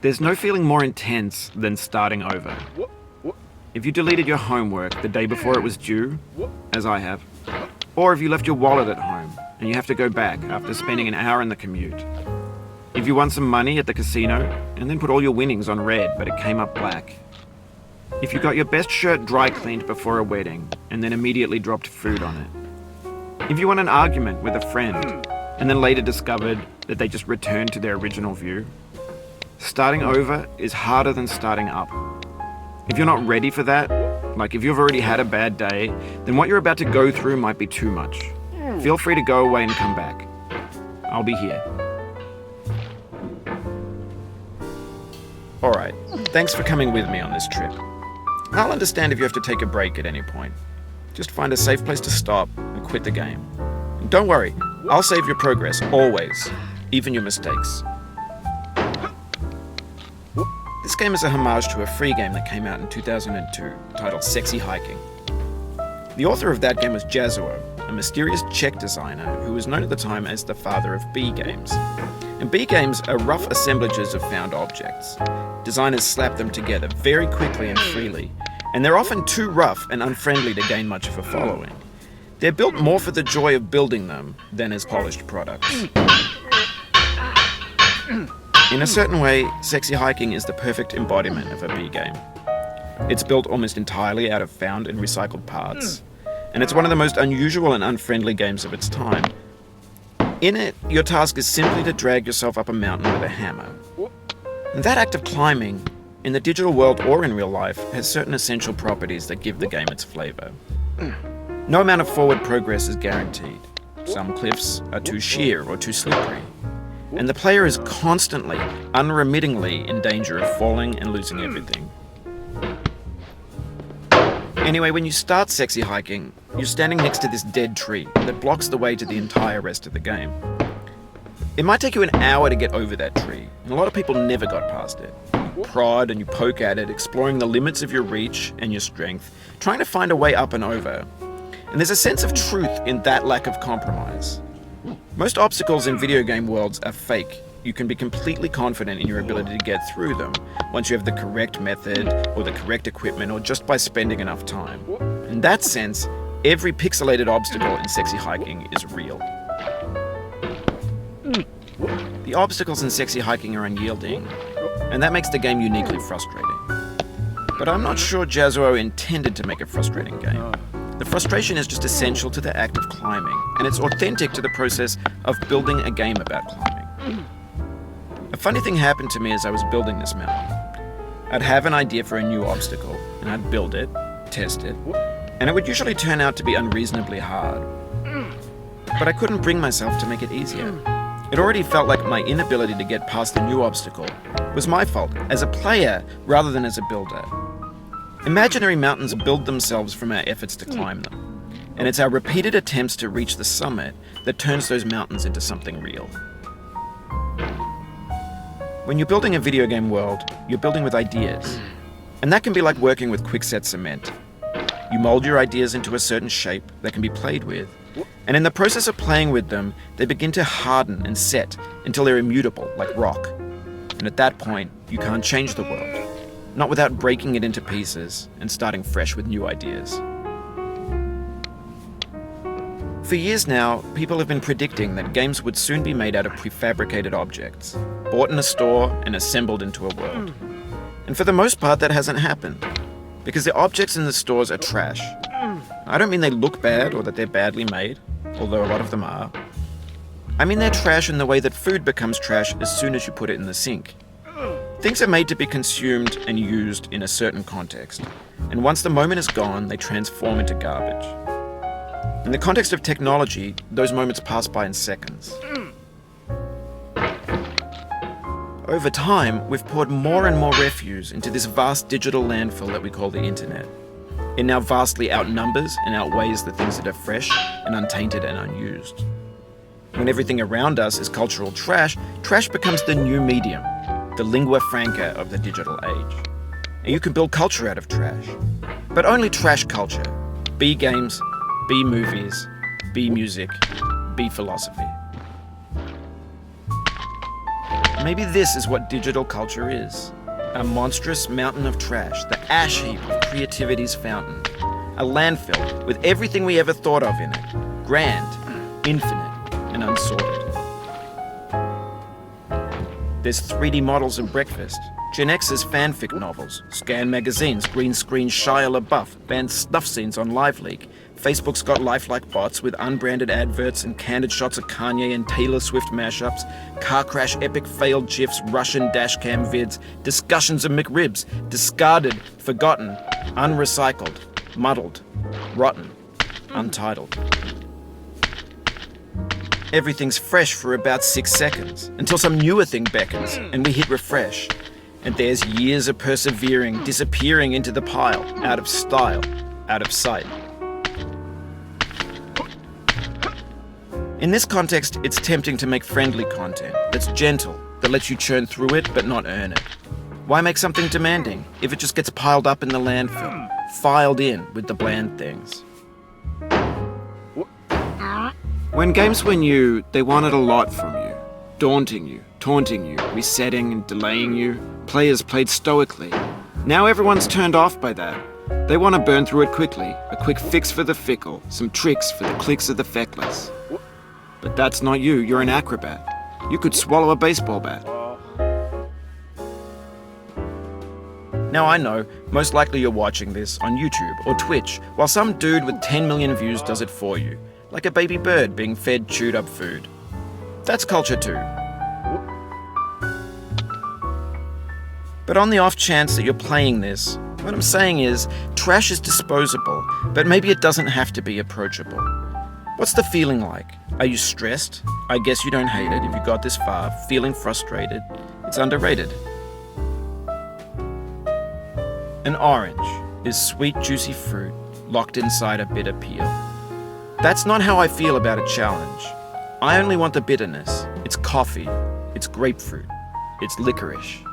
There's no feeling more intense than starting over. If you deleted your homework the day before it was due, as I have, or if you left your wallet at home and you have to go back after spending an hour in the commute. If you won some money at the casino and then put all your winnings on red but it came up black. If you got your best shirt dry cleaned before a wedding and then immediately dropped food on it. If you won an argument with a friend and then later discovered that they just returned to their original view. Starting over is harder than starting up. If you're not ready for that, like if you've already had a bad day, then what you're about to go through might be too much. Feel free to go away and come back. I'll be here. Alright, thanks for coming with me on this trip. I'll understand if you have to take a break at any point. Just find a safe place to stop and quit the game. And don't worry, I'll save your progress, always, even your mistakes. This game is a homage to a free game that came out in 2002, titled Sexy Hiking. The author of that game was Jazzuo, a mysterious Czech designer who was known at the time as the father of B games. And B games are rough assemblages of found objects. Designers slap them together very quickly and freely, and they're often too rough and unfriendly to gain much of a following. They're built more for the joy of building them than as polished products. In a certain way, Sexy Hiking is the perfect embodiment of a B game. It's built almost entirely out of found and recycled parts, and it's one of the most unusual and unfriendly games of its time. In it, your task is simply to drag yourself up a mountain with a hammer. And that act of climbing, in the digital world or in real life, has certain essential properties that give the game its flavor. No amount of forward progress is guaranteed. Some cliffs are too sheer or too slippery. And the player is constantly, unremittingly in danger of falling and losing everything. Anyway, when you start Sexy Hiking, you're standing next to this dead tree that blocks the way to the entire rest of the game. It might take you an hour to get over that tree, and a lot of people never got past it. You prod and you poke at it, exploring the limits of your reach and your strength, trying to find a way up and over. And there's a sense of truth in that lack of compromise. Most obstacles in video game worlds are fake. You can be completely confident in your ability to get through them once you have the correct method or the correct equipment or just by spending enough time. In that sense, every pixelated obstacle in Sexy Hiking is real. The obstacles in Sexy Hiking are unyielding, and that makes the game uniquely frustrating. But I'm not sure Jazzuo intended to make a frustrating game. The frustration is just essential to the act of climbing, and it's authentic to the process of building a game about climbing. A funny thing happened to me as I was building this mountain. I'd have an idea for a new obstacle, and I'd build it, test it, and it would usually turn out to be unreasonably hard. But I couldn't bring myself to make it easier. It already felt like my inability to get past the new obstacle was my fault as a player rather than as a builder. Imaginary mountains build themselves from our efforts to climb them, and it's our repeated attempts to reach the summit that turns those mountains into something real. When you're building a video game world, you're building with ideas, and that can be like working with quickset cement. You mold your ideas into a certain shape that can be played with, and in the process of playing with them, they begin to harden and set until they're immutable, like rock. And at that point, you can't change the world. Not without breaking it into pieces and starting fresh with new ideas. For years now, people have been predicting that games would soon be made out of prefabricated objects, bought in a store and assembled into a world. And for the most part, that hasn't happened, because the objects in the stores are trash. I don't mean they look bad or that they're badly made, although a lot of them are. I mean they're trash in the way that food becomes trash as soon as you put it in the sink. Things are made to be consumed and used in a certain context, and once the moment is gone, they transform into garbage. In the context of technology, those moments pass by in seconds. Over time, we've poured more and more refuse into this vast digital landfill that we call the internet. It now vastly outnumbers and outweighs the things that are fresh and untainted and unused. When everything around us is cultural trash, trash becomes the new medium. the lingua franca of the digital age. And you can build culture out of trash. But only trash culture. B games, B movies, B music, B philosophy. Maybe this is what digital culture is. A monstrous mountain of trash, the ash heap of creativity's fountain. A landfill with everything we ever thought of in it. Grand, infinite, and unsorted. There's 3D models of breakfast, Gen X's fanfic novels, scan magazines, green screen Shia LaBeouf, banned snuff scenes on LiveLeak. Facebook's got lifelike bots with unbranded adverts and candid shots of Kanye and Taylor Swift mashups, car crash epic failed GIFs, Russian dashcam vids, discussions of McRibs, discarded, forgotten, unrecycled, muddled, rotten, untitled. Everything's fresh for about 6 seconds, until some newer thing beckons, and we hit refresh. And there's years of persevering, disappearing into the pile, out of style, out of sight. In this context, it's tempting to make friendly content that's gentle, that lets you churn through it but not earn it. Why make something demanding if it just gets piled up in the landfill, filed in with the bland things? When games were new, they wanted a lot from you. Daunting you, taunting you, resetting and delaying you. Players played stoically. Now everyone's turned off by that. They want to burn through it quickly. A quick fix for the fickle, some tricks for the clicks of the feckless. But that's not you, you're an acrobat. You could swallow a baseball bat. Now I know, most likely you're watching this on YouTube or Twitch, while some dude with 10 million views does it for you. Like a baby bird being fed chewed up food. That's culture too. But on the off chance that you're playing this, what I'm saying is, trash is disposable, but maybe it doesn't have to be approachable. What's the feeling like? Are you stressed? I guess you don't hate it if you got this far. Feeling frustrated? It's underrated. An orange is sweet, juicy fruit locked inside a bitter peel. That's not how I feel about a challenge. I only want the bitterness. It's coffee. It's grapefruit. It's licorice.